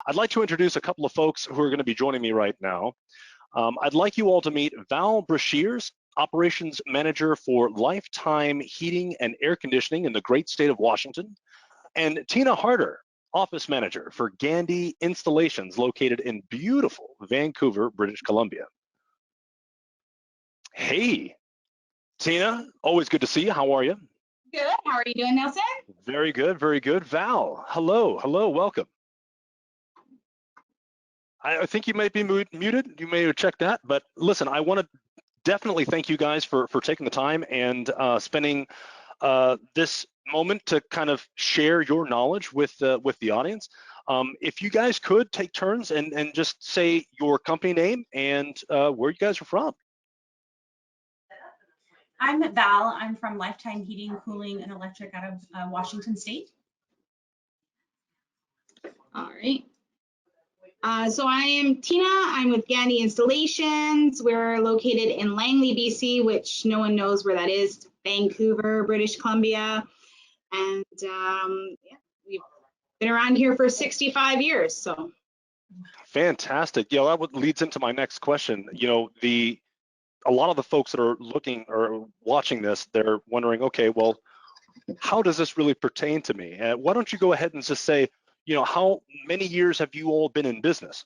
I'd like to introduce a couple of folks who are going to be joining me right now. I'd like you all to meet Val Brashears, Operations Manager for Lifetime Heating and Air Conditioning in the great state of Washington, and Tina Harder, Office Manager for Gandy Installations, located in beautiful Vancouver, British Columbia. Hey, Tina, always good to see you. How are you? Good. How are you doing, Nelson? Very good, very good. Val, hello, welcome. I think you might be muted. You may have checked that, but listen, I want to definitely thank you guys for taking the time and spending this moment to kind of share your knowledge with the audience. If you guys could take turns and just say your company name and where you guys are from. I'm Val. I'm from Lifetime Heating, Cooling, and Electric out of Washington State. All right. So I am Tina. I'm with Gandy Installations. We're located in Langley, BC, which no one knows where that is. Vancouver, British Columbia. And yeah, we've been around here for 65 years. So fantastic. Yeah, that leads into my next question. You know, a lot of the folks that are looking or watching this, they're wondering, okay, well, how does this really pertain to me? Why don't you go ahead and just say, you know, how many years have you all been in business?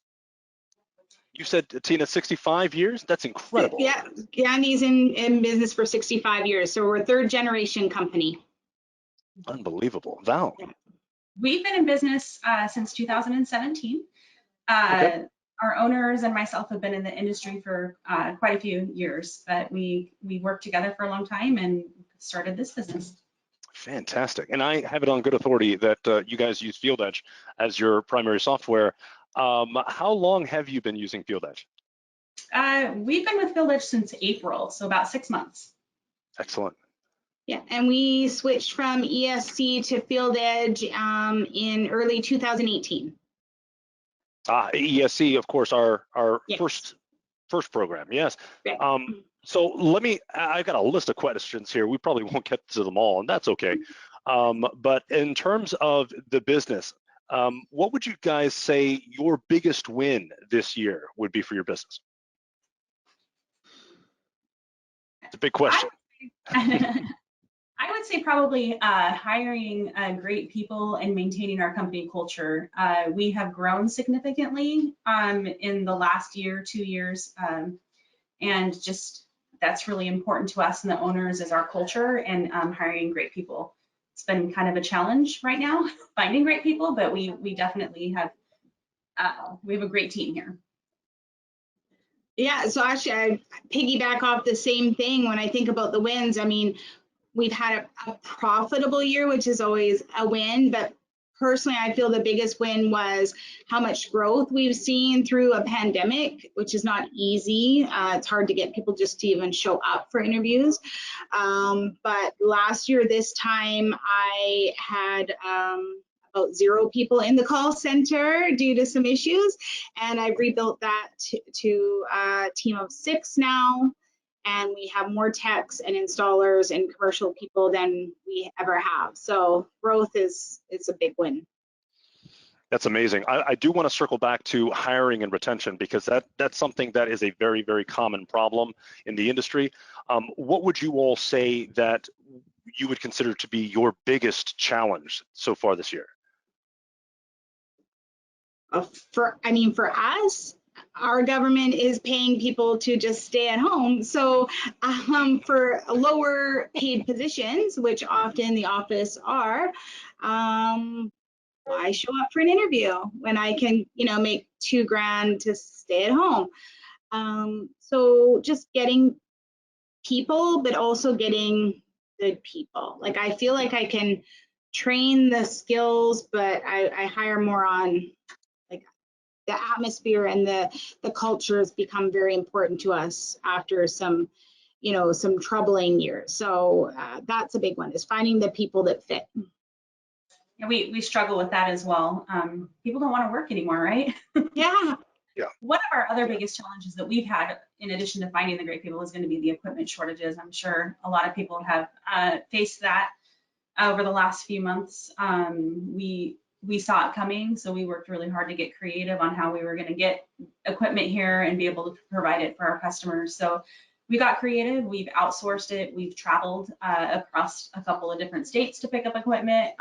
You said, Tina, 65 years? That's incredible. Yeah, Gandy's in business for 65 years. So we're a third generation company. Unbelievable. Val? We've been in business since 2017. Okay. Our owners and myself have been in the industry for quite a few years, but we worked together for a long time and started this business. Fantastic. And I have it on good authority that you guys use FieldEdge as your primary software. How long have you been using FieldEdge? We've been with FieldEdge since April, so about 6 months. Excellent. Yeah, and we switched from ESC to FieldEdge in early 2018. ESC, of course, our yes. first program. Yes. Right. So I've got a list of questions here. We probably won't get to them all, and that's okay. But in terms of the business, what would you guys say your biggest win this year would be for your business? It's a big question. I would say probably hiring great people and maintaining our company culture. We have grown significantly in the last year, 2 years, and just that's really important to us and the owners is our culture and hiring great people. It's been kind of a challenge right now finding great people, but we definitely have we have a great team here. Yeah, so actually I piggyback off the same thing when I think about the wins. I mean, we've had a profitable year, which is always a win, but personally, I feel the biggest win was how much growth we've seen through a pandemic, which is not easy. It's hard to get people just to even show up for interviews. But last year, this time, I had about 0 people in the call center due to some issues, and I've rebuilt that to a team of 6 now. And we have more techs and installers and commercial people than we ever have. So growth is a big win. That's amazing. I do want to circle back to hiring and retention because that's something that is a very, very common problem in the industry. What would you all say that you would consider to be your biggest challenge so far this year? For us, our government is paying people to just stay at home. So for lower paid positions, which often the office are, why show up for an interview when I can, make $2,000 to stay at home? So just getting people, but also getting good people. Like I feel like I can train the skills, but I hire more on the atmosphere and the culture has become very important to us after some troubling years. So that's a big one, is finding the people that fit. Yeah, we struggle with that as well. People don't want to work anymore, right? Yeah. Yeah. One of our other biggest challenges that we've had, in addition to finding the great people, is going to be the equipment shortages. I'm sure a lot of people have faced that over the last few months. we saw it coming, so we worked really hard to get creative on how we were going to get equipment here and be able to provide it for our customers. So we got creative, we've outsourced it, we've traveled across a couple of different states to pick up equipment.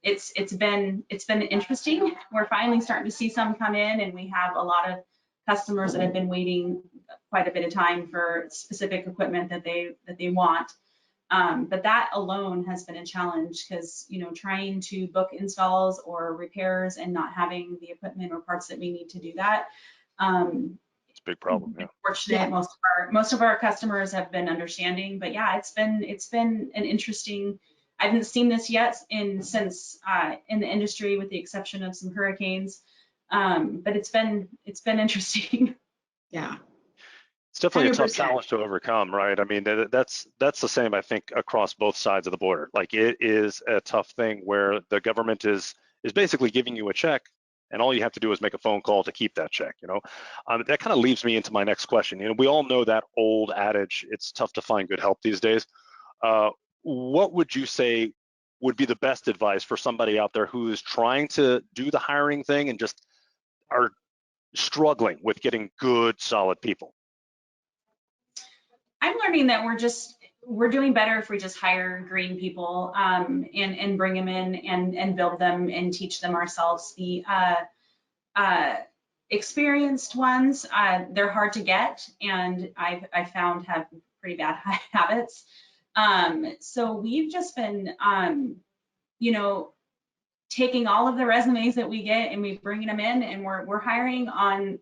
It's been interesting. We're finally starting to see some come in, and we have a lot of customers that have been waiting quite a bit of time for specific equipment that they want. But that alone has been a challenge because, you know, trying to book installs or repairs and not having the equipment or parts that we need to do that. It's a big problem. Yeah. Fortunate, yeah. Most of our customers have been understanding, but yeah, it's been an interesting. I haven't seen this yet since in the industry, with the exception of some hurricanes. But it's been interesting. Yeah. It's definitely 100%. A tough challenge to overcome, right? I mean, that's the same, I think, across both sides of the border. Like, it is a tough thing where the government is basically giving you a check, and all you have to do is make a phone call to keep that check, you know? That kind of leads me into my next question. You know, we all know that old adage, it's tough to find good help these days. What would you say would be the best advice for somebody out there who is trying to do the hiring thing and just are struggling with getting good, solid people? I'm learning that we're doing better if we just hire green people and bring them in and build them and teach them ourselves. The experienced ones, they're hard to get, and I found have pretty bad habits. So we've just been, you know, taking all of the resumes that we get and we're bringing them in, and we're hiring on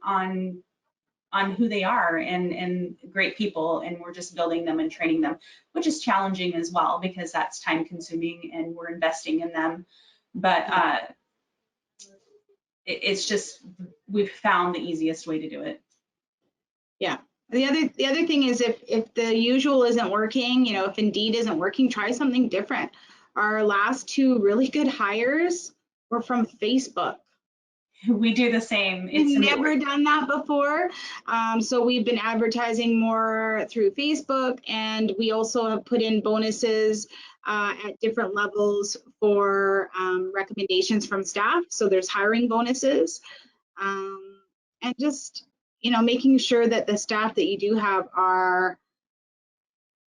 who they are and great people, and we're just building them and training them, which is challenging as well because that's time consuming and we're investing in them. But it's just, we've found the easiest way to do it. Yeah. The other thing is if the usual isn't working, you know, if Indeed isn't working, try something different. Our last 2 really good hires were from Facebook. We do the same. We've never done that before. So we've been advertising more through Facebook, and we also have put in bonuses at different levels for recommendations from staff. So there's hiring bonuses, and just, you know, making sure that the staff that you do have are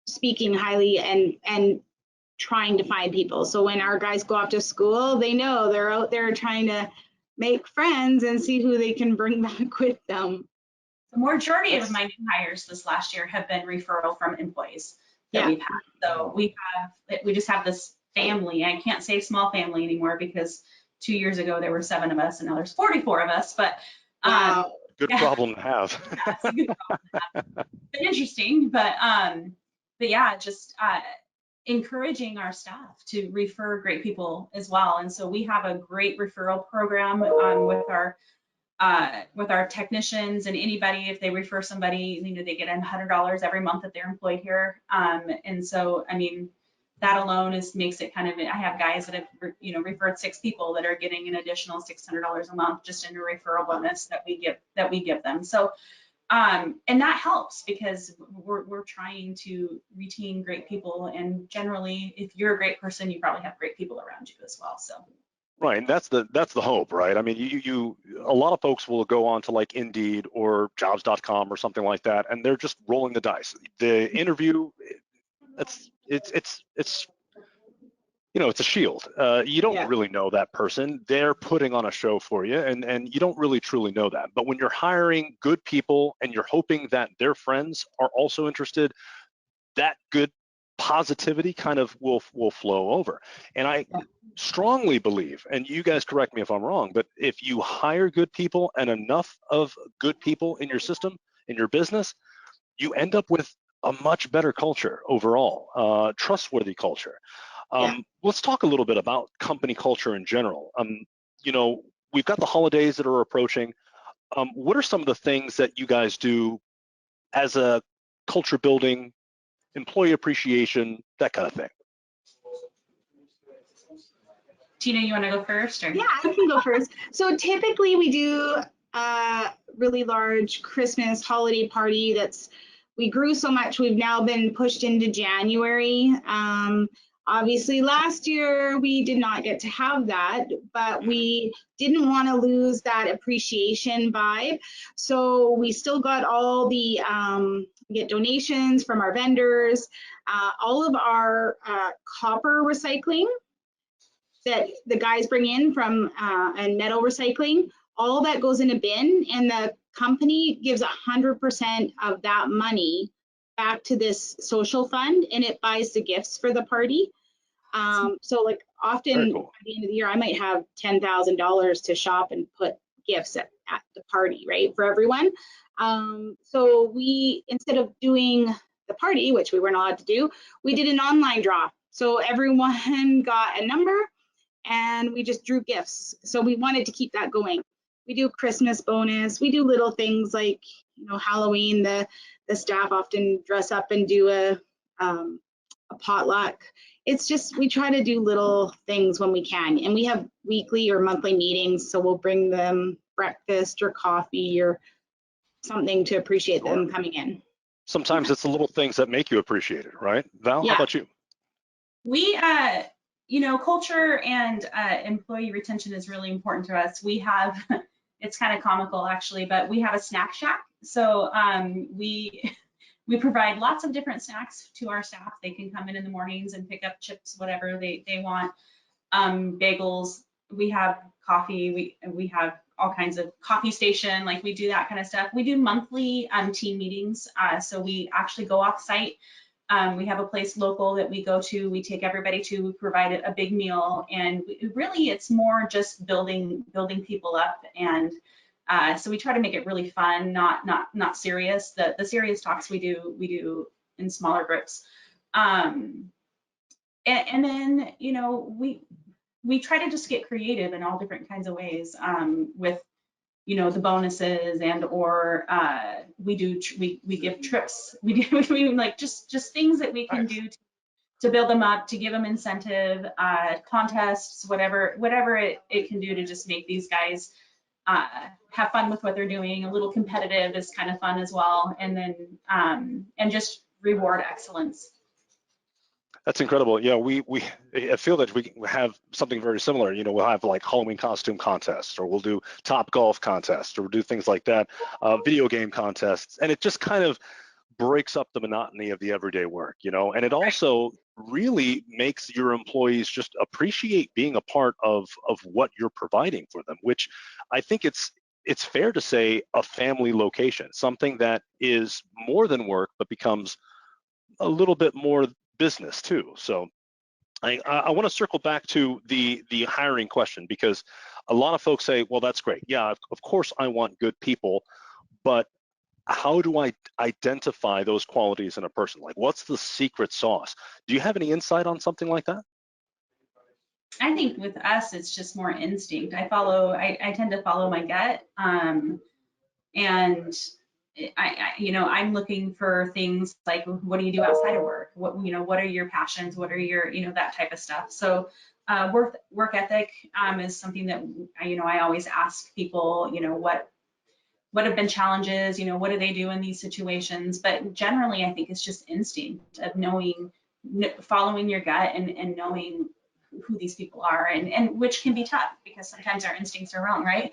speaking highly and trying to find people. So when our guys go off to school, they know they're out there trying to make friends and see who they can bring back with them. The majority of my new hires this last year have been referral from employees that we've had. So we just have this family. I can't say small family anymore because 2 years ago there were 7 of us and now there's 44 of us. But wow. Good problem to have. Yeah, it's a good problem to have. Been interesting, but yeah, just encouraging our staff to refer great people as well. And so we have a great referral program with our technicians, and anybody, if they refer somebody, you know, they get $100 every month that they're employed here. And so, I mean, that alone makes it kind of, I have guys that have, you know, referred 6 people that are getting an additional $600 a month just in a referral bonus that we give them. So, and that helps because we're trying to retain great people, and generally, if you're a great person, you probably have great people around you as well. So. Right, and that's the hope, right? I mean, a lot of folks will go on to like Indeed or Jobs.com or something like that, and they're just rolling the dice. The interview, it's you know, it's a shield. You don't really know that person. They're putting on a show for you, and you don't really truly know that. But when you're hiring good people and you're hoping that their friends are also interested, that good positivity kind of will flow over. And I strongly believe, and you guys correct me if I'm wrong, but if you hire good people and enough of good people in your system, in your business, you end up with a much better culture overall, trustworthy culture. Let's talk a little bit about company culture in general. You know, we've got the holidays that are approaching. What are some of the things that you guys do as a culture building, employee appreciation, that kind of thing? Tina, you want to go first? Or? Yeah, I can go first. So typically we do a really large Christmas holiday party we grew so much, we've now been pushed into January. Obviously, last year we did not get to have that, but we didn't want to lose that appreciation vibe. So we still got all the get donations from our vendors, all of our copper recycling that the guys bring in from and metal recycling, all that goes in a bin, and the company gives 100% of that money back to this social fund, and it buys the gifts for the party. So like often Cool. at the end of the year, I might have $10,000 to shop and put gifts at the party, right, for everyone. So we, instead of doing the party, which we weren't allowed to do, we did an online draw. So everyone got a number and we just drew gifts. So we wanted to keep that going. We do Christmas bonus. We do little things like, you know, Halloween. The staff often dress up and do a potluck. It's just, we try to do little things when we can, and we have weekly or monthly meetings, so we'll bring them breakfast or coffee or something to appreciate them coming in. Sometimes it's the little things that make you appreciate it, right? Val, how about you? We, you know, culture and employee retention is really important to us. We have, it's kind of comical actually, but we have a snack shack. So we provide lots of different snacks to our staff. They can come in the mornings and pick up chips, whatever they want, bagels. We have coffee. We have all kinds of coffee station, like we do that kind of stuff. We do monthly team meetings. So we actually go off site. We have a place local that we go to. We take everybody to, we provide a big meal, and really it's more just building people up. And so we try to make it really fun, not serious. The serious talks we do in smaller groups. And then, you know, we try to just get creative in all different kinds of ways with, you know, the bonuses, and or we give trips. We like just things that we can do to build them up, to give them incentive, contests, whatever it can do to just make these guys have fun with what they're doing. A little competitive is kind of fun as well, and then and just reward excellence. That's incredible. Yeah, we at FieldEdge we have something very similar. You know, we'll have like Halloween costume contests, or we'll do top golf contests, or we'll do things like that, video game contests, and it just kind of breaks up the monotony of the everyday work, you know, and it also really makes your employees just appreciate being a part of what you're providing for them, which I think it's fair to say a family location, something that is more than work, but becomes a little bit more business too. So I want to circle back to the hiring question, because a lot of folks say, well, that's great. Yeah, of course I want good people, but how do I identify those qualities in a person? Like, what's the secret sauce? Do you have any insight on something like that? I think with us, it's just more instinct. I tend to follow my gut. And you know, I'm looking for things like, what do you do outside of work? What, you know, what are your passions? What are your, you know, that type of stuff. So work ethic is something that, you know, I always ask people, you know, what have been challenges, you know, what do they do in these situations? But generally, I think it's just instinct of knowing, following your gut and knowing who these people are, and which can be tough because sometimes our instincts are wrong, right?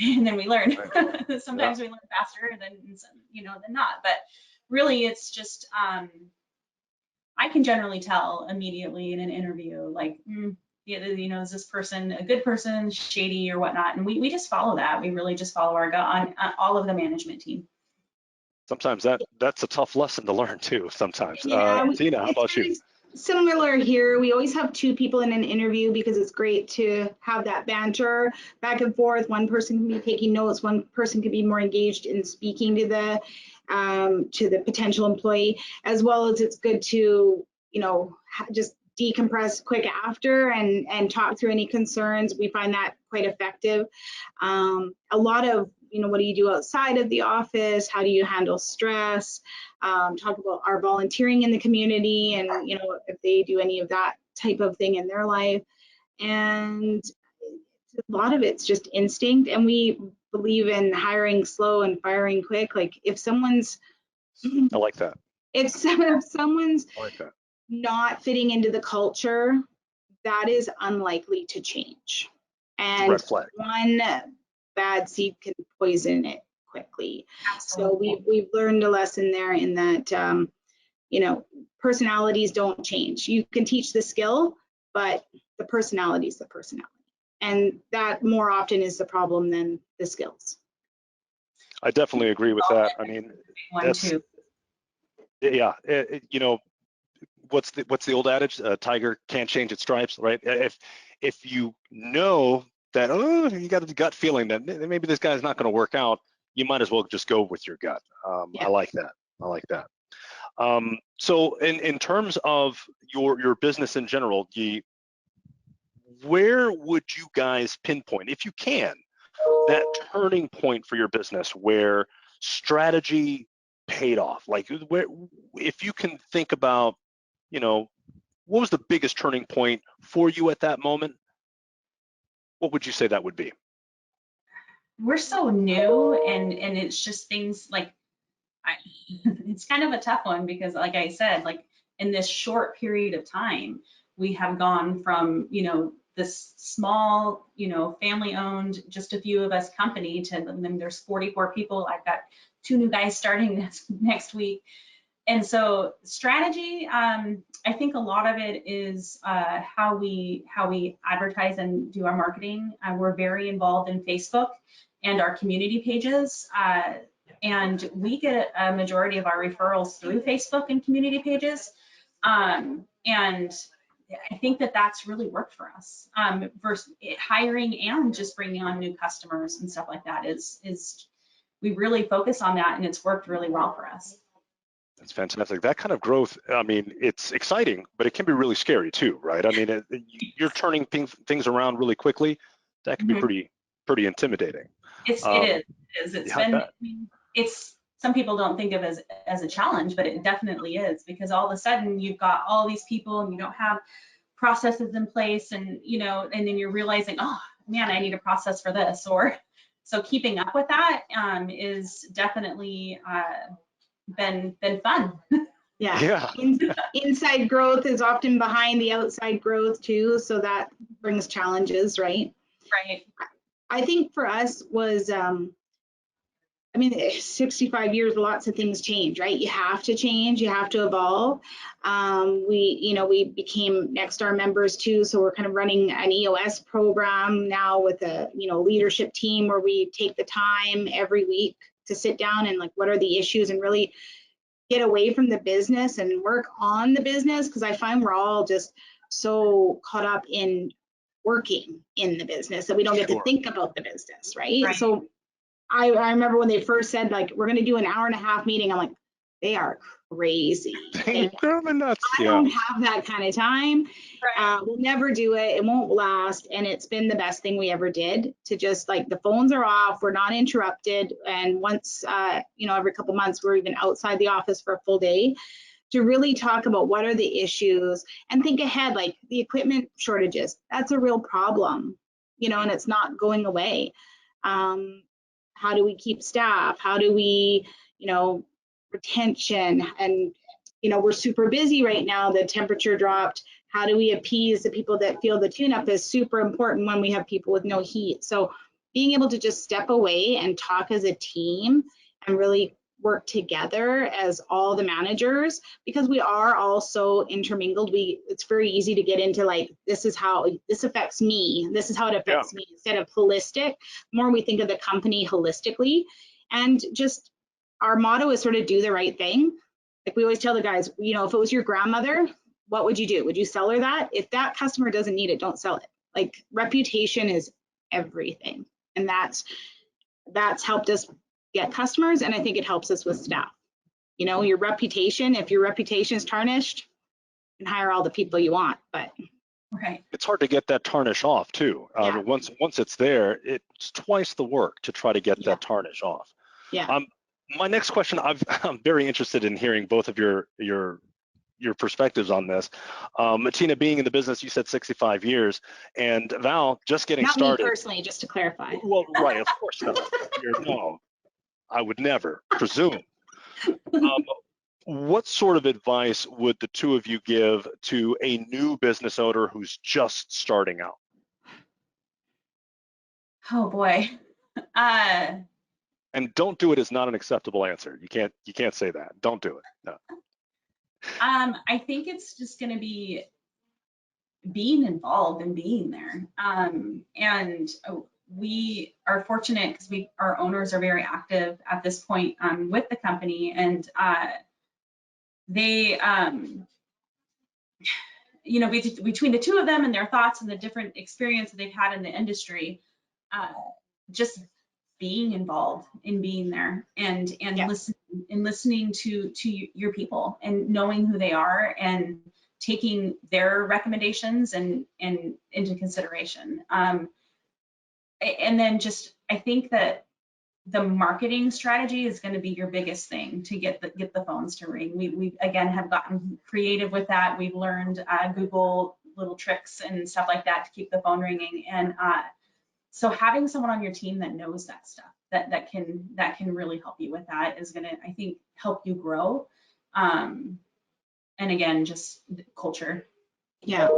And then we learn. Right. Sometimes we learn faster than, you know, than not. But really, it's just I can generally tell immediately in an interview, like, you know, is this person a good person, shady or whatnot? And we just follow that. We really just follow our gut on all of the management team. Sometimes that's a tough lesson to learn too. Sometimes. Yeah, Tina, how about you? Similar here. We always have two people in an interview because it's great to have that banter back and forth. One person can be taking notes. One person could be more engaged in speaking to the potential employee, as well as it's good to, you know, just decompress quick after and talk through any concerns. We find that quite effective. A lot of, you know, what do you do outside of the office? How do you handle stress? Talk about our volunteering in the community, and, you know, if they do any of that type of thing in their life. And a lot of it's just instinct, and we believe in hiring slow and firing quick. Like if someone's, I like that. If someone's I like that. not fitting into the culture, that is unlikely to change. And Red flag. one bad seed can poison it quickly. Absolutely. So we've learned a lesson there in that, you know, personalities don't change. You can teach the skill, but the personality is the personality. And that more often is the problem than the skills. I definitely agree with that. I mean, One too. yeah, you know, what's the old adage? Tiger can't change its stripes, right? If you know that, oh, you got a gut feeling that maybe this guy's not going to work out, you might as well just go with your gut. Yeah. I like that. I like that. So in terms of your business in general, where would you guys pinpoint, if you can, that turning point for your business where strategy paid off? Like, where, if you can think about, you know, what was the biggest turning point for you at that moment? What would you say that would be? We're so new, and it's just things like, it's kind of a tough one because, like I said, like in this short period of time, we have gone from, you know, this small, you know, family-owned, just a few of us company to then there's 44 people. I've got 2 new guys starting next week. And so strategy, I think a lot of it is how we advertise and do our marketing. We're very involved in Facebook and our community pages. And we get a majority of our referrals through Facebook and community pages. And I think that that's really worked for us. Versus hiring and just bringing on new customers and stuff like that is we really focus on that, and it's worked really well for us. That's fantastic. That kind of growth, I mean, it's exciting, but it can be really scary too, right? I mean, you're turning things around really quickly. That can be pretty intimidating. It is. It's been, it's, some people don't think of it as a challenge, but it definitely is, because all of a sudden you've got all these people and you don't have processes in place, and, you know, and then you're realizing, oh man, I need a process for this. Or so keeping up with that is definitely been fun. Yeah. Inside growth is often behind the outside growth too, so that brings challenges, right? Right. I think for us was, I mean, 65 years, lots of things change, right? You have to change, you have to evolve. We became Nexstar members too, so we're kind of running an EOS program now with a, you know, leadership team where we take the time every week to sit down and like, what are the issues, and really get away from the business and work on the business, because I find we're all just so caught up in working in the business that we don't get to think about the business, right? So I remember when they first said, like, we're going to do an hour-and-a-half meeting, I'm like, they are crazy. I don't have that kind of time. We'll never do it. It won't last. And it's been the best thing we ever did, to just like, the phones are off, we're not interrupted. And once, you know, every couple months, we're even outside the office for a full day to really talk about what are the issues and think ahead, like the equipment shortages, that's a real problem, you know, and it's not going away. How do we keep staff? How do we, you know, retention? And, you know, we're super busy right now. The temperature dropped. How do we appease the people that feel the tune-up is super important when we have people with no heat? So being able to just step away and talk as a team and really work together as all the managers, because we are all so intermingled. It's very easy to get into like, this is how this affects me, this is how it affects me, instead of holistic. More we think of the company holistically, and just our motto is sort of do the right thing. Like we always tell the guys, you know, if it was your grandmother, what would you do? Would you sell her that? If that customer doesn't need it, don't sell it. Like, reputation is everything, and that's helped us get customers, and I think it helps us with staff. You know, your reputation, if your reputation is tarnished, you can hire all the people you want, but it's hard to get that tarnish off too. Once it's there, it's twice the work to try to get that tarnish off. My next question, I'm very interested in hearing both of your perspectives on this. Tina, being in the business, you said 65 years, and Val, just getting started. Not me personally, just to clarify. Well, right, of course not. No, I would never presume. what sort of advice would the two of you give to a new business owner who's just starting out? Oh boy. And don't do it is not an acceptable answer. You can't say that. Don't do it. No. I think it's just going to be being involved and being there. And we are fortunate because our owners are very active at this point with the company, and they, you know, between the two of them and their thoughts and the different experience that they've had in the industry, just being involved in being there and listening to your people and knowing who they are and taking their recommendations and into consideration. And then just, I think that the marketing strategy is going to be your biggest thing to get the phones to ring. We again have gotten creative with that. We've learned Google little tricks and stuff like that to keep the phone ringing. And so having someone on your team that knows that stuff, that can really help you with that is going to, I think, help you grow. And again, just culture. Yeah.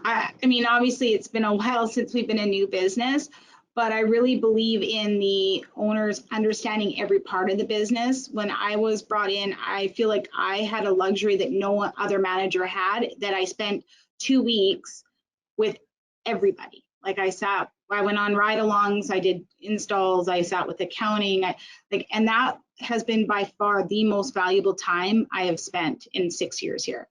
I mean, obviously it's been a while since we've been a new business, but I really believe in the owners understanding every part of the business. When I was brought in, I feel like I had a luxury that no other manager had, that I spent 2 weeks with everybody. Like I went on ride-alongs, I did installs, I sat with accounting, and that has been by far the most valuable time I have spent in 6 years here,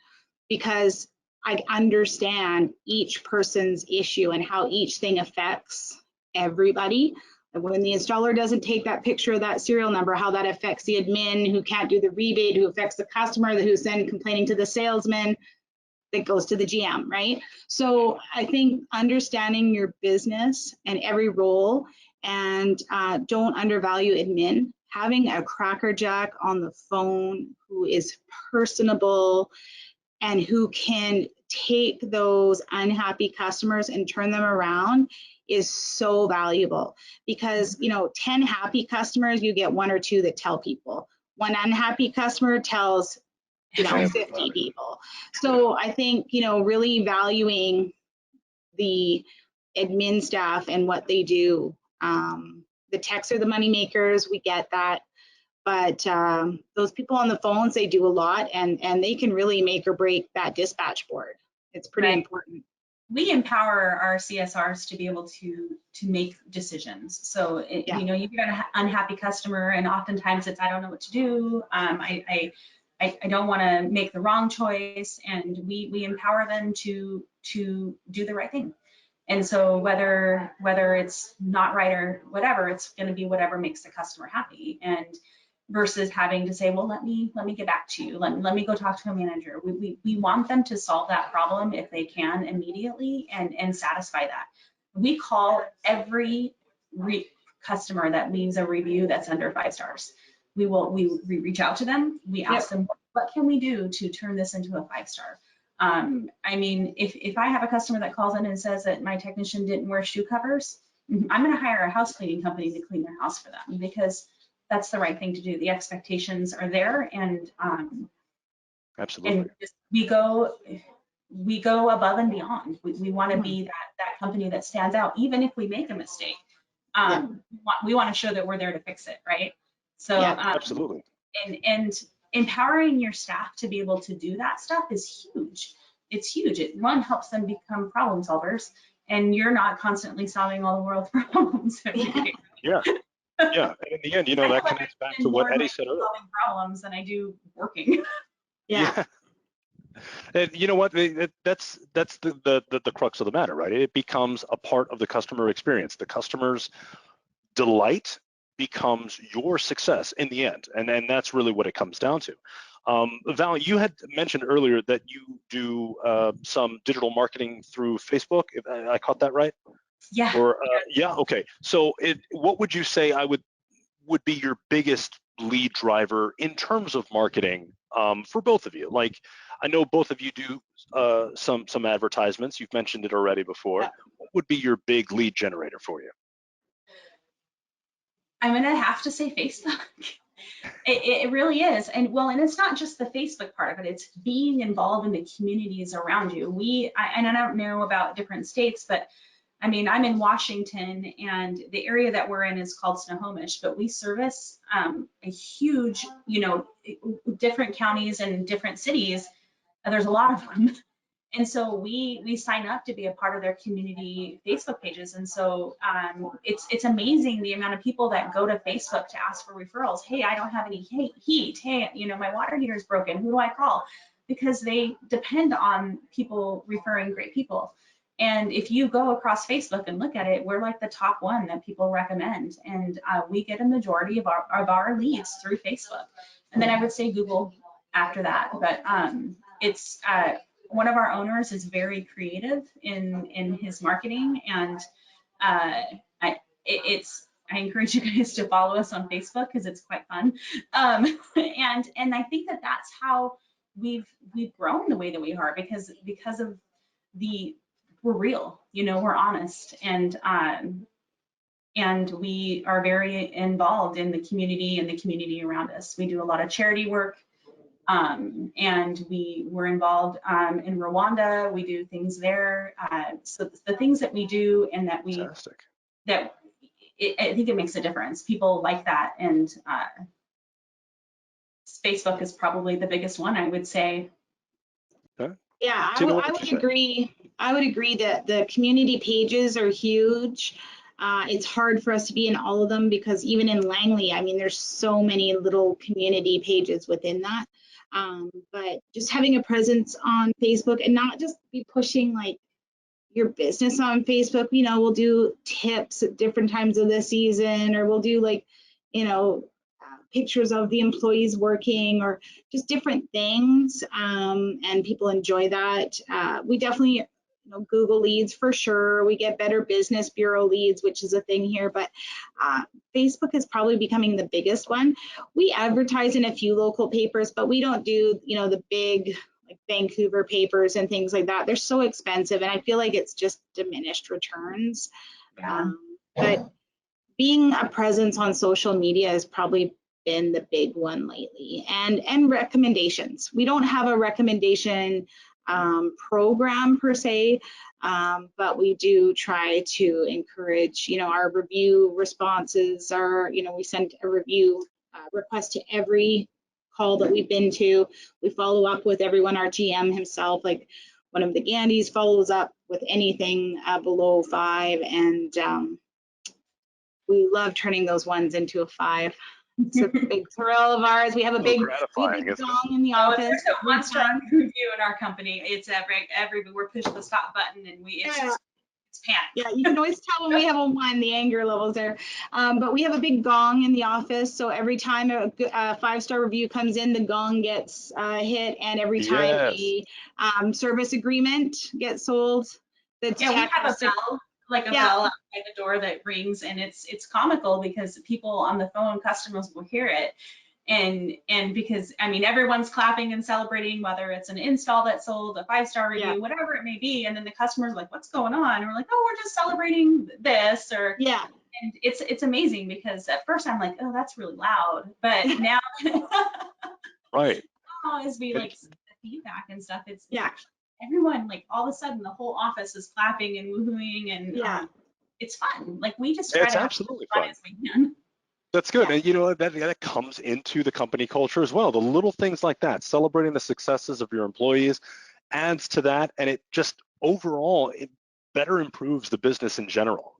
because I understand each person's issue and how each thing affects everybody. And when the installer doesn't take that picture of that serial number, how that affects the admin who can't do the rebate, who affects the customer, who's then complaining to the salesman, that goes to the GM, right? So I think understanding your business and every role, and don't undervalue admin. Having a crackerjack on the phone who is personable and who can take those unhappy customers and turn them around is so valuable, because 10 happy customers, you get 1 or 2 that tell people. One unhappy customer tells 50 people. So I think, really valuing the admin staff and what they do. The techs are the money makers, we get that. But those people on the phones, they do a lot, and they can really make or break that dispatch board. It's pretty important. We empower our CSRs to be able to make decisions. So, you've got an unhappy customer, and oftentimes it's, I don't know what to do. I don't want to make the wrong choice, and we empower them to do the right thing. And so whether it's not right or whatever, it's going to be whatever makes the customer happy. And versus having to say, well, let me get back to you. Let me go talk to a manager. We want them to solve that problem if they can immediately and satisfy that. We call every customer that leaves a review that's under 5 stars. We reach out to them. We ask them, what can we do to turn this into a 5-star? I mean, if I have a customer that calls in and says that my technician didn't wear shoe covers, I'm going to hire a house cleaning company to clean their house for them, because that's the right thing to do. The expectations are there, and absolutely. And we go above and beyond. We want to be that company that stands out, even if we make a mistake. We want to show that we're there to fix it, right? So absolutely. And empowering your staff to be able to do that stuff is huge. It's huge. It helps them become problem solvers, and you're not constantly solving all the world's problems every day. Yeah. And in the end, that connects back to what Eddie said earlier. Solving problems than I do working. Yeah. And you know what? That's the crux of the matter, right? It becomes a part of the customer experience. The customer's delight becomes your success in the end, and that's really what it comes down to. Val, you had mentioned earlier that you do some digital marketing through Facebook. If I caught that right? Yeah. Or okay. So what would you say would be your biggest lead driver in terms of marketing for both of you? Like, I know both of you do some advertisements. You've mentioned it already before. What would be your big lead generator for you? I'm gonna have to say Facebook. It really is. And well, and it's not just the Facebook part of it, it's being involved in the communities around you. And I don't know about different states, but I mean, I'm in Washington, and the area that we're in is called Snohomish, but we service a huge, different counties and different cities. There's a lot of them. And so we sign up to be a part of their community Facebook pages. And so it's amazing the amount of people that go to Facebook to ask for referrals. Hey, I don't have any heat. Hey, my water heater is broken. Who do I call? Because they depend on people referring great people. And if you go across Facebook and look at it, we're like the top one that people recommend. And we get a majority of our leads through Facebook. And then I would say Google after that. But it's one of our owners is very creative in his marketing, and I encourage you guys to follow us on Facebook because it's quite fun. And I think that's how we've grown the way that we are, because of we're real, we're honest, and we are very involved in the community and the community around us. We do a lot of charity work. And we were involved in Rwanda. We do things there. So the things that we do and that I think it makes a difference. People like that, and Facebook is probably the biggest one, I would say. Okay. Yeah, I would agree. I would agree that the community pages are huge. It's hard for us to be in all of them because even in Langley, I mean, there's so many little community pages within that. But just having a presence on Facebook and not just be pushing like your business on Facebook, we'll do tips at different times of the season, or we'll do like, pictures of the employees working, or just different things. And people enjoy that. We definitely, Google leads for sure. We get Better Business Bureau leads, which is a thing here, but Facebook is probably becoming the biggest one. We advertise in a few local papers, but we don't do, the big like Vancouver papers and things like that. They're so expensive, and I feel like it's just diminished returns. But being a presence on social media has probably been the big one lately, and recommendations. We don't have a recommendation program per se, but we do try to encourage, our review responses are, we send a review request to every call that we've been to. We follow up with everyone. Our GM himself, like one of the Gandys, follows up with anything below 5, and we love turning those ones into a 5. It's a big thrill of ours. We have a big gong in the office. There's a one-star review in our company. It's we're pushing the stop button, and it's panic. Yeah, you can always tell when we have a 1, the anger levels there. But we have a big gong in the office, so every time a 5-star review comes in, the gong gets hit, and every time a service agreement gets sold, we have a bell. Like a bell outside the door that rings, and it's comical because people on the phone, customers will hear it, and because everyone's clapping and celebrating, whether it's an install that sold, a 5-star review, whatever it may be, and then the customer's like, "What's going on?" And we're like, "Oh, we're just celebrating this," or and it's amazing because at first I'm like, "Oh, that's really loud," but now right. as we like the feedback and stuff, it's everyone, like all of a sudden the whole office is clapping and woohooing, and it's fun. Like we just try to have absolutely as fun as we can. That's good. And that comes into the company culture as well. The little things like that, celebrating the successes of your employees adds to that, and it just overall it better improves the business in general.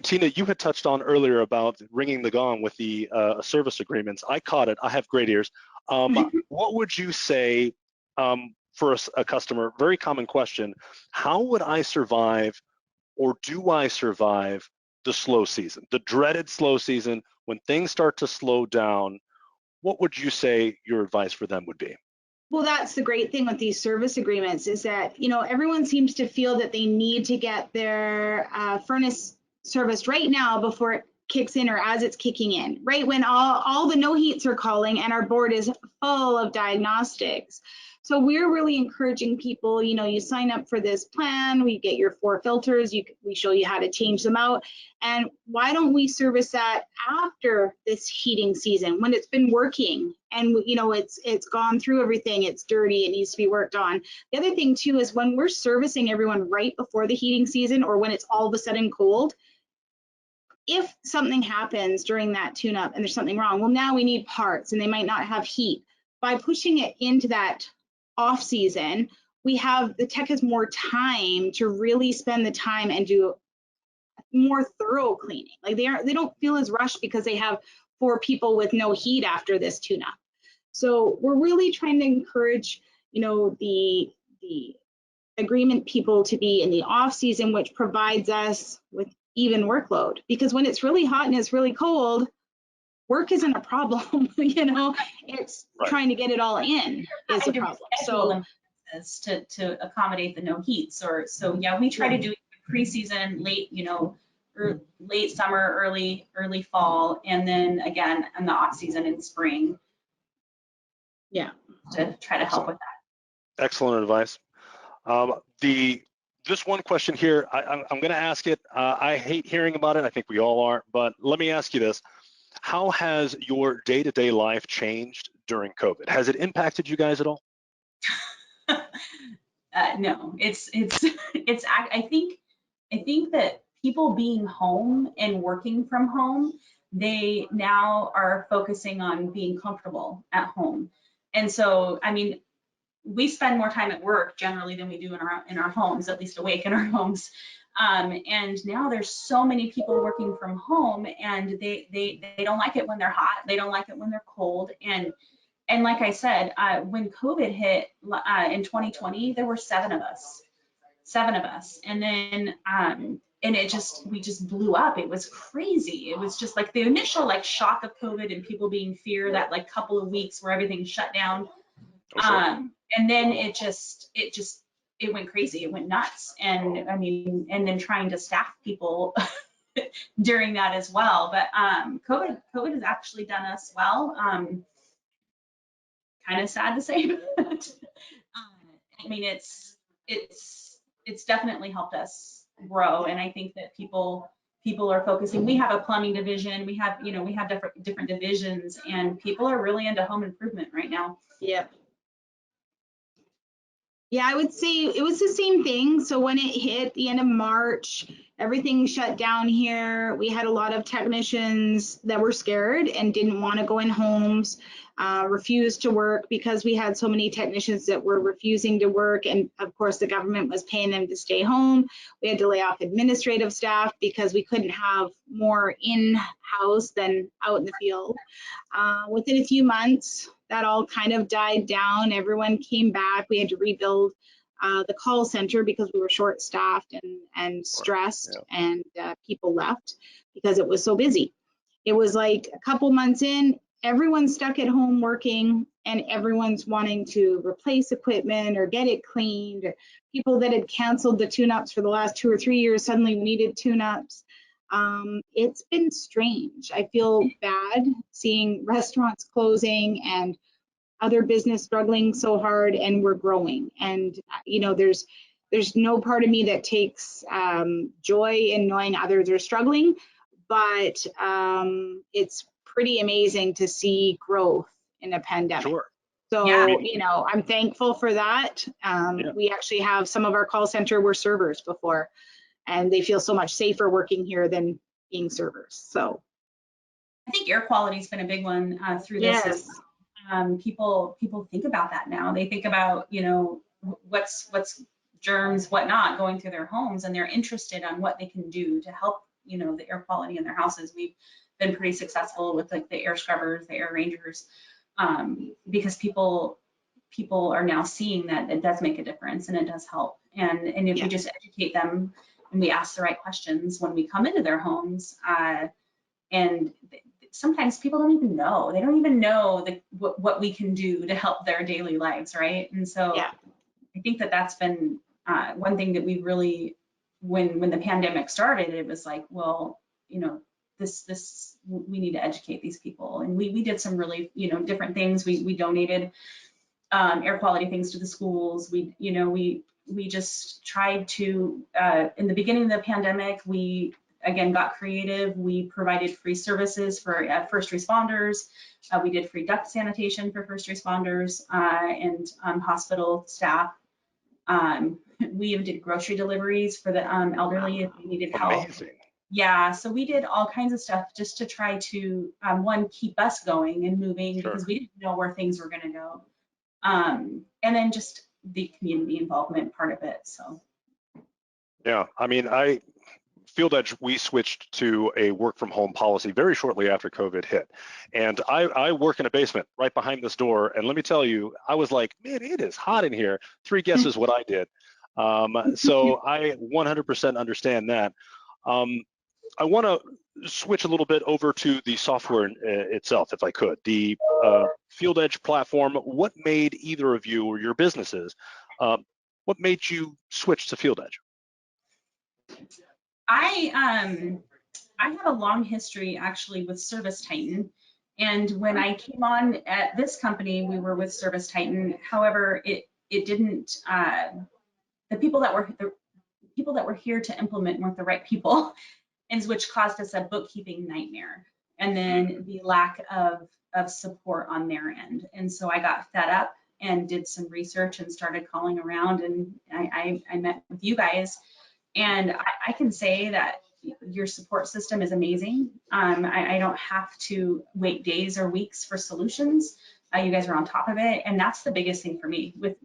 Tina, you had touched on earlier about ringing the gong with the service agreements. I caught it. I have great ears. What would you say for a customer? Very common question: how would I survive, or do I survive the slow season, the dreaded slow season, when things start to slow down? What would you say your advice for them would be? Well, that's the great thing with these service agreements is that, everyone seems to feel that they need to get their furnace serviced right now before it kicks in, or as it's kicking in, right when all the no heats are calling and our board is full of diagnostics. So we're really encouraging people, you know, you sign up for this plan, we get your 4 filters, we show you how to change them out. And why don't we service that after this heating season when it's been working and, you know, it's gone through everything, it's dirty, it needs to be worked on. The other thing too is when we're servicing everyone right before the heating season or when it's all of a sudden cold, if something happens during that tune-up and there's something wrong, well, now we need parts and they might not have heat. By pushing it into that off season, the tech has more time to really spend the time and do more thorough cleaning. Like they don't feel as rushed because they have 4 people with no heat after this tune-up. So we're really trying to encourage, you know, the agreement people to be in the off season, which provides us with even workload. Because when it's really hot and it's really cold, work isn't a problem, you know, it's trying to get it all in is a problem. So to accommodate the no heats so yeah, we try to do preseason, late, you know, or late summer, early fall, and then again in the off season in spring. Yeah. To try to help with that. Excellent advice. This one question here, I'm going to ask it. I hate hearing about it. I think we all are, but let me ask you this. How has your day-to-day life changed during COVID? Has it impacted you guys at all? No, it's I think that people being home and working from home, they now are focusing on being comfortable at home. And so, I mean, we spend more time at work generally than we do in our homes, at least awake in our homes. And now there's so many people working from home, and they don't like it when they're hot. They don't like it when they're cold. And like I said, when COVID hit in 2020, there were 7 of us, and then we just blew up. It was crazy. It was just like the initial like shock of COVID and people being fear that like couple of weeks where everything shut down. And then it went crazy. It went nuts. And I mean, and then trying to staff people during that as well. But COVID has actually done us well. Kind of sad to say, but I mean, it's definitely helped us grow. And I think that people are focusing. We have a plumbing division. We have different divisions, and people are really into home improvement right now. Yeah. Yeah, I would say it was the same thing. So when it hit the end of March, everything shut down here. We had a lot of technicians that were scared and didn't want to go in homes, refused to work because we had so many technicians that were refusing to work. And of course, the government was paying them to stay home. We had to lay off administrative staff because we couldn't have more in-house than out in the field. Within a few months, that all kind of died down. Everyone came back. We had to rebuild the call center because we were short-staffed and stressed, and people left because it was so busy. It was like a couple months in, everyone's stuck at home working, and everyone's wanting to replace equipment or get it cleaned. People that had canceled the tune-ups for the last 2 or 3 years suddenly needed tune-ups. It's been strange. I feel bad seeing restaurants closing and other business struggling so hard, and we're growing. And you know, there's no part of me that takes joy in knowing others are struggling, but it's pretty amazing to see growth in a pandemic. Sure. So, yeah. You know, I'm thankful for that. We actually have some of our call center were servers before, and they feel so much safer working here than being servers. So I think air quality has been a big one through this. yes. People think about that now. They think about, you know, what's germs, whatnot going through their homes, and they're interested on what they can do to help, you know, the air quality in their houses. We've been pretty successful with like the air scrubbers, the air rangers, because people are now seeing that it does make a difference and it does help. And if we just educate them and we ask the right questions when we come into their homes, and sometimes people don't even know. They don't even know what we can do to help their daily lives, right? And so I think that that's been one thing that we really, when the pandemic started, it was like, well, you know, we need to educate these people. And we did some really, you know, different things. We donated air quality things to the schools. We just tried to, in the beginning of the pandemic, we again got creative. We provided free services for first responders. We did free duct sanitation for first responders and hospital staff. We even did grocery deliveries for the elderly if they needed help. Amazing. Yeah, so we did all kinds of stuff just to try to, one, keep us going and moving Sure. because we didn't know where things were going to go. And then just the community involvement part of it. So. Yeah, I mean, FieldEdge, we switched to a work from home policy very shortly after COVID hit. And I work in a basement right behind this door. And let me tell you, I was like, man, it is hot in here. 3 guesses what I did. So I 100% understand that. I want to switch a little bit over to the software itself, if I could. The FieldEdge platform, what made either of you or your businesses, what made you switch to FieldEdge? I have a long history actually with ServiceTitan. And when I came on at this company, we were with ServiceTitan. However, it didn't, the people that were here to implement weren't the right people, and which caused us a bookkeeping nightmare. And then the lack of support on their end. And so I got fed up and did some research and started calling around, and I met with you guys. And I can say that your support system is amazing. I don't have to wait days or weeks for solutions. You guys are on top of it. And that's the biggest thing for me with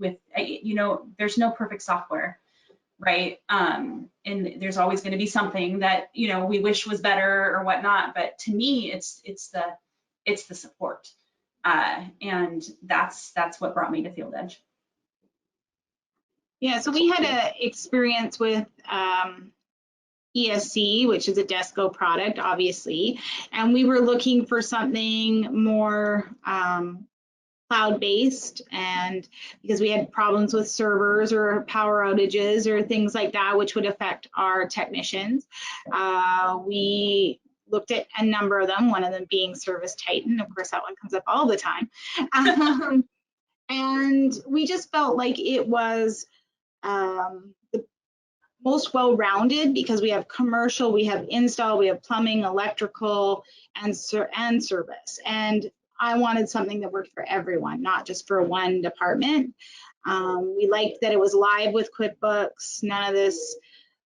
there's no perfect software, right? And there's always going to be something that, we wish was better or whatnot. But to me, it's the support. And that's what brought me to FieldEdge. Yeah, so we had an experience with ESC, which is a Desco product, obviously, and we were looking for something more cloud-based, and because we had problems with servers or power outages or things like that, which would affect our technicians. We looked at a number of them, one of them being ServiceTitan. Of course, that one comes up all the time. And we just felt like it was the most well-rounded because we have commercial, we have install, we have plumbing, electrical, and service. And I wanted something that worked for everyone, not just for one department. We liked that it was live with QuickBooks, none of this,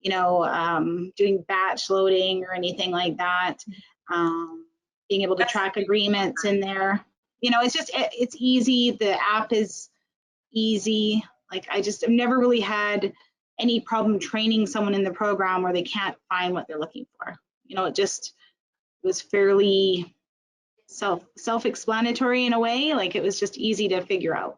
doing batch loading or anything like that. Being able to track agreements in there. It's easy. The app is easy. Like I've never really had any problem training someone in the program where they can't find what they're looking for. It was fairly self-explanatory in a way. Like it was just easy to figure out.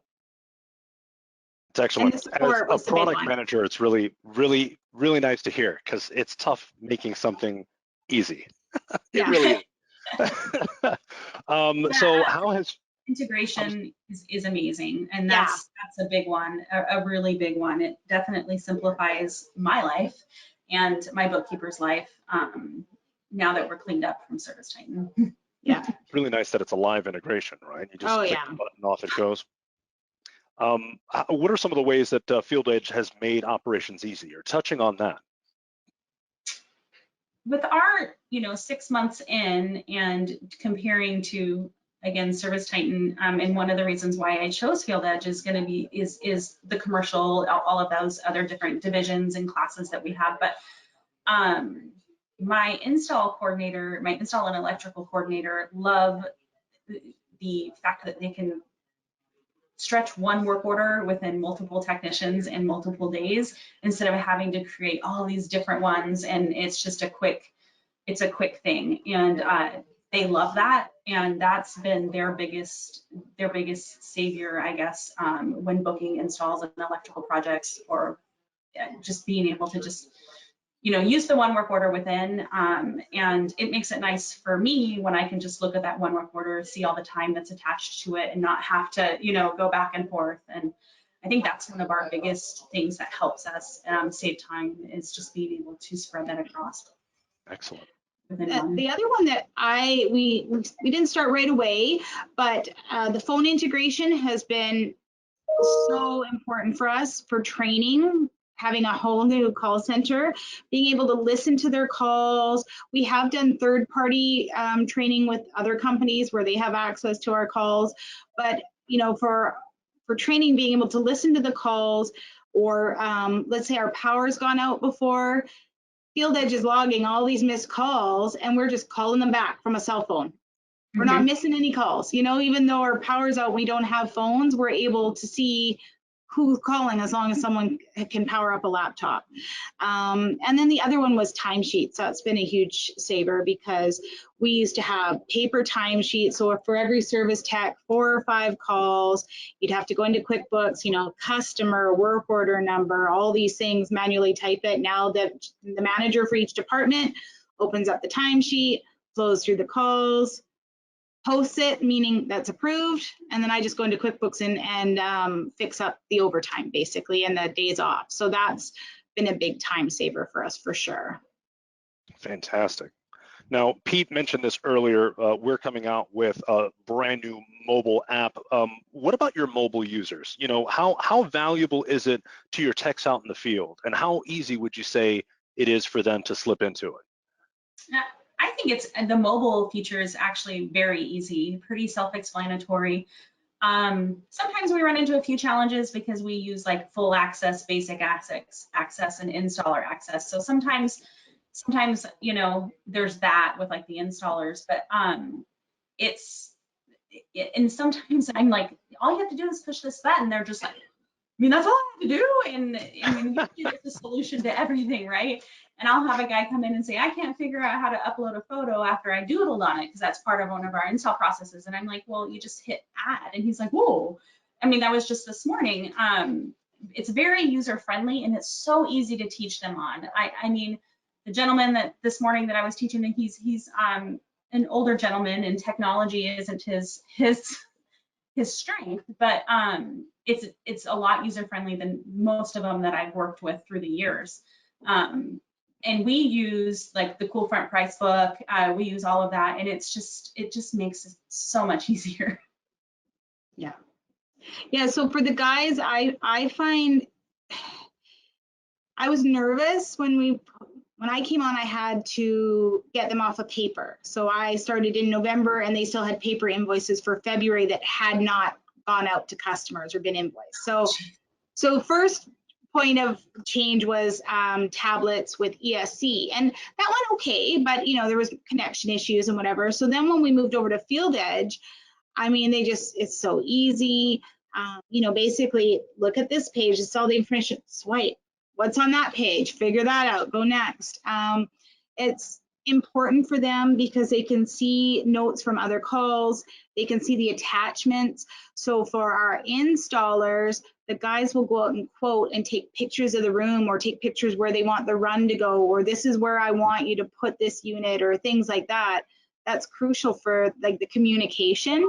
It's excellent. As a product manager, it's really, really, really nice to hear because it's tough making something easy. It really is. So how has integration is amazing, and that's a big one, a really big one. It definitely simplifies my life and my bookkeeper's life now that we're cleaned up from ServiceTitan. Yeah, it's really nice that it's a live integration, right? You just click the button, off it goes. What are some of the ways that FieldEdge has made operations easier? Touching on that. With our 6 months in and comparing to, again, ServiceTitan, and one of the reasons why I chose FieldEdge is going to be is the commercial, all of those other different divisions and classes that we have. But my install and electrical coordinator love the fact that they can stretch one work order within multiple technicians in multiple days instead of having to create all these different ones. And it's just a quick thing. And they love that. And that's been their biggest savior, I guess, when booking installs and electrical projects, or just being able to just, use the one work order within. And it makes it nice for me when I can just look at that one work order, see all the time that's attached to it, and not have to, go back and forth. And I think that's one of our biggest things that helps us save time, is just being able to spread that across. Excellent. The other one that we didn't start right away, but the phone integration has been so important for us for training, having a whole new call center, being able to listen to their calls. We have done third-party training with other companies where they have access to our calls, but you know, for training, being able to listen to the calls, or let's say our power's gone out before, FieldEdge is logging all these missed calls and we're just calling them back from a cell phone. We're not missing any calls, you know, even though our power's out, we don't have phones, we're able to see who's calling as long as someone can power up a laptop. And then the other one was timesheets. That's been a huge saver because we used to have paper timesheets. So for every service tech, 4 or 5 calls, you'd have to go into QuickBooks, you know, customer, work order number, all these things, manually type it. Now that the manager for each department opens up the timesheet, flows through the calls, posts it, meaning that's approved, and then I just go into QuickBooks and fix up the overtime basically and the days off. So that's been a big time saver for us for sure. Fantastic. Now, Pete mentioned this earlier. We're coming out with a brand new mobile app. What about your mobile users? You know, how valuable is it to your techs out in the field, and how easy would you say it is for them to slip into it? I think the mobile feature is actually very easy, pretty self-explanatory. Sometimes we run into a few challenges because we use like full access, basic access, and installer access. So sometimes, you know, there's that with like the installers, but and sometimes I'm like, all you have to do is push this button. They're just like, I mean, that's all I have to do. And I mean, it's the solution to everything, right? And I'll have a guy come in and say, I can't figure out how to upload a photo after I doodled on it, because that's part of one of our install processes. And I'm like, well, you just hit add. And he's like, whoa. I mean, that was just this morning. It's very user friendly and it's so easy to teach them on. I mean, the gentleman that this morning that I was teaching, he's an older gentleman and technology isn't his strength, but it's a lot user friendly than most of them that I've worked with through the years. And we use like the cool front price book. We use all of that, and it just makes it so much easier. Yeah. Yeah. So for the guys, I find I was nervous when I came on, I had to get them off of paper. So I started in November and they still had paper invoices for February that had not gone out to customers or been invoiced. So first point of change was tablets with ESC, and that went okay, but you know, there was connection issues and whatever. So then when we moved over to FieldEdge, I mean, it's so easy. You know, basically look at this page, it's all the information, swipe. What's on that page? Figure that out, go next. It's important for them because they can see notes from other calls, they can see the attachments. So for our installers, the guys will go out and quote and take pictures of the room or take pictures where they want the run to go, or this is where I want you to put this unit, or things like that. That's crucial for like the communication.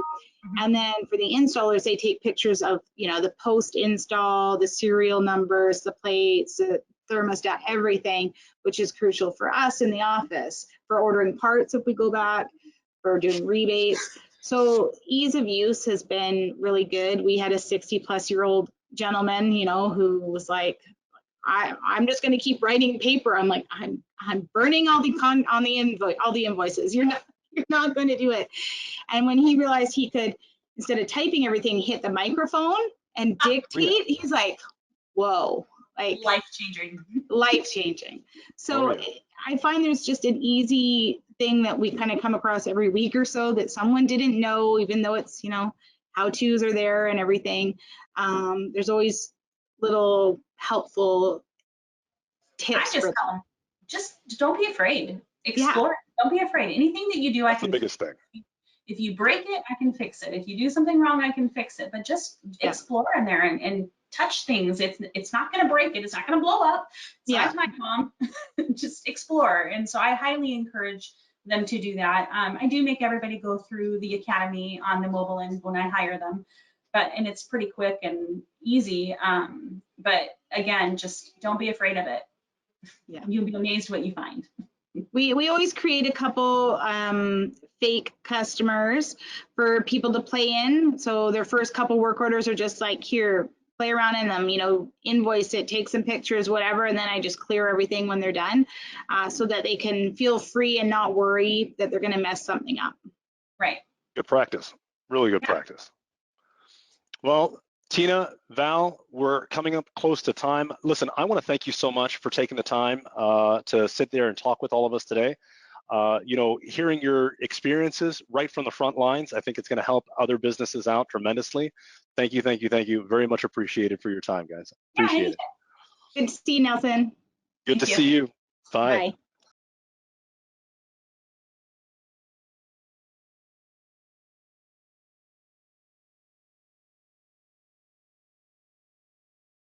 And then for the installers, they take pictures of, you know, the post install, the serial numbers, the plates, the thermostat, everything, which is crucial for us in the office for ordering parts if we go back, for doing rebates. So ease of use has been really good. We had a 60-plus-year-old gentleman, you know, who was like, I'm just going to keep writing paper. I'm like, I'm burning all the invoices. You're not going to do it. And when he realized he could, instead of typing everything, hit the microphone and dictate, he's like, whoa, like life-changing. So I find there's just an easy thing that we kind of come across every week or so that someone didn't know, even though it's, you know, how-tos are there and everything. There's always little helpful tips. I just tell them, just don't be afraid. Explore. Yeah. Don't be afraid. Anything that you do, That's the biggest thing. If you break it, I can fix it. If you do something wrong, I can fix it. But just explore in there and touch things. It's not going to break it. It's not going to blow up. So I my mom, just explore. And so I highly encourage them to do that. I do make everybody go through the academy on the mobile end when I hire them, and it's pretty quick and easy. But again, just don't be afraid of it. Yeah, you'll be amazed what you find. We always create a couple fake customers for people to play in. So their first couple work orders are just like, here, play around in them, invoice it, take some pictures, whatever, and then I just clear everything when they're done, so that they can feel free and not worry that they're going to mess something up. Right. Good practice. Really good practice. Well, Tina, Val, we're coming up close to time. Listen, I want to thank you so much for taking the time to sit there and talk with all of us today. Hearing your experiences right from the front lines, I think it's going to help other businesses out tremendously. Thank you, thank you, thank you. Very much appreciated for your time, guys. Appreciate it. Good to see you, Nelson. Good to see you. Bye. Bye.